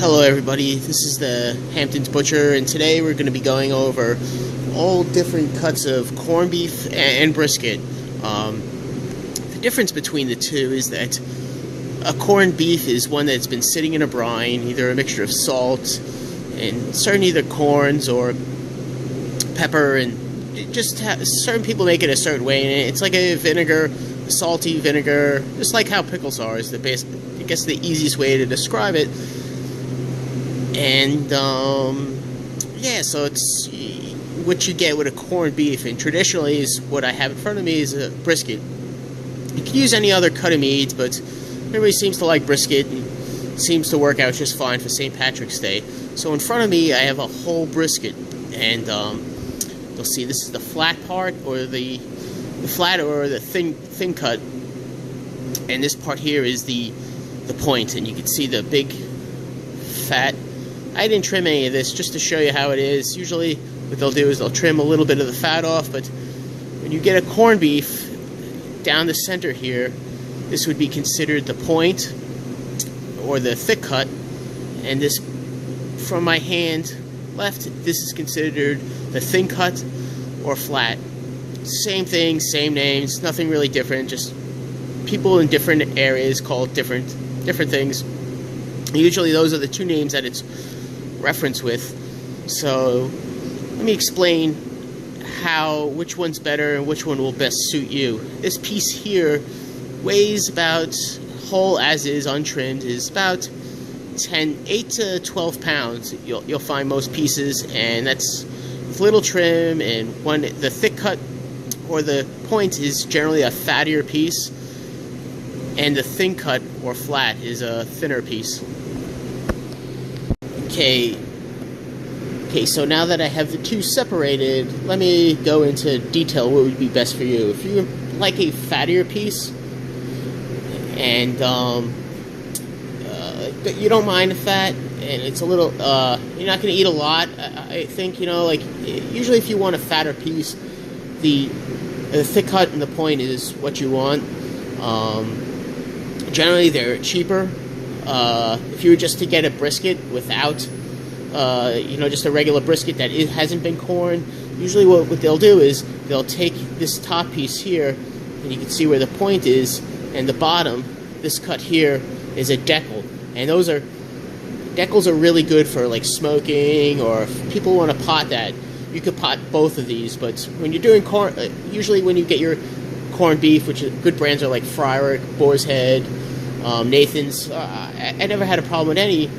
Hello everybody, this is the Hamptons Butcher, and today we're going to be going over all different cuts of corned beef and brisket. The difference between the two is that a corned beef is one that's been sitting in a brine, either a mixture of salt and either corns or pepper, and certain people make it a certain way, and it's like a vinegar, a salty vinegar, just like how pickles are is I guess the easiest way to describe it. And yeah, so it's what you get with a corned beef, and traditionally is what I have in front of me is a brisket. You can use any other cut of meat, but everybody seems to like brisket and seems to work out just fine for St. Patrick's Day. So in front of me I have a whole brisket, and you'll see this is the flat part, or the flat or the thin cut, and this part here is the point, and you can see the big fat. I didn't trim any of this just to show you how it is. Usually what they'll do is they'll trim a little bit of the fat off, but when you get a corned beef down the center here, this would be considered the point or the thick cut, and this from my hand left, this is considered the thin cut or flat. Same thing, same names, nothing really different, just people in different areas call it different things. Usually those are the two names that it's referenced with. So let me explain which one's better and which one will best suit you. This piece here weighs about, whole as is, untrimmed, is about 8 to 12 pounds. You'll find most pieces, and that's with little trim, and the thick cut or the point is generally a fattier piece, and the thin cut or flat is a thinner piece. Okay, so now that I have the two separated, let me go into detail what would be best for you. If you like a fattier piece, and you don't mind the fat, and it's a little, you're not going to eat a lot, I think, like, usually if you want a fatter piece, the thick cut and the point is what you want. Generally they're cheaper. If you were just to get a brisket without, just a regular brisket that hasn't been corned, usually what they'll do is they'll take this top piece here, and you can see where the point is, and the bottom, this cut here, is a decal. And decals are really good for like smoking, or if people want to pot that, you could pot both of these. But when you're doing corn, usually when you get your corned beef, which good brands are like Friar, Boar's Head, Nathan's, I never had a problem with any.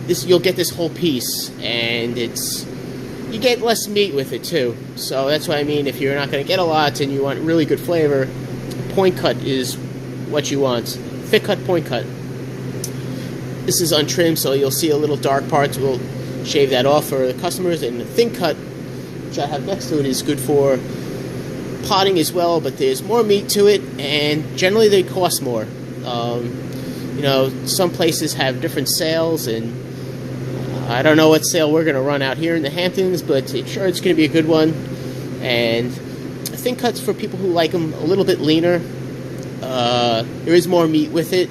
You'll get this whole piece, and you get less meat with it too. So that's what I mean. If you're not going to get a lot and you want really good flavor, point cut is what you want. Thick cut, point cut. This is untrimmed, so you'll see a little dark parts. We'll shave that off for the customers. And the thin cut, which I have next to it, is good for potting as well, but there's more meat to it, and generally they cost more. Some places have different sales, and I don't know what sale we're going to run out here in the Hamptons, but it's going to be a good one. And I think cuts for people who like them a little bit leaner. There is more meat with it,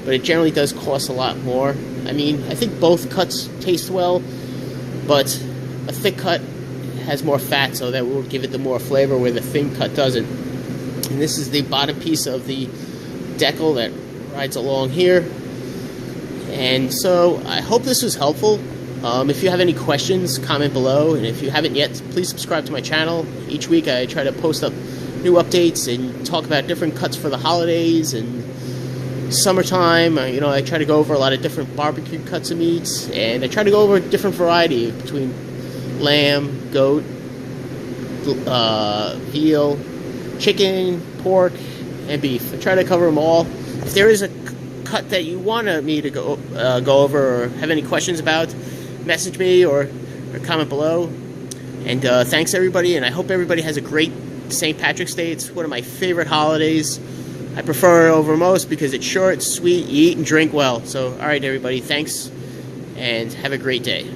but it generally does cost a lot more. I mean, I think both cuts taste well, but a thick cut has more fat, so that will give it the more flavor, where the thin cut doesn't. And this is the bottom piece of the decal that rides along here. And so I hope this was helpful. If you have any questions, comment below, and if you haven't yet, please subscribe to my channel. Each week I try to post up new updates and talk about different cuts for the holidays and summertime. I try to go over a lot of different barbecue cuts of meats, and I try to go over a different variety between lamb, goat, veal, chicken, pork, and beef. I try to cover them all. If there is a cut that you want me to go over, or have any questions about, message me or comment below. And thanks everybody, and I hope everybody has a great St. Patrick's Day. It's one of my favorite holidays. I prefer it over most because it's short, sweet, you eat and drink well. So alright everybody, thanks, and have a great day.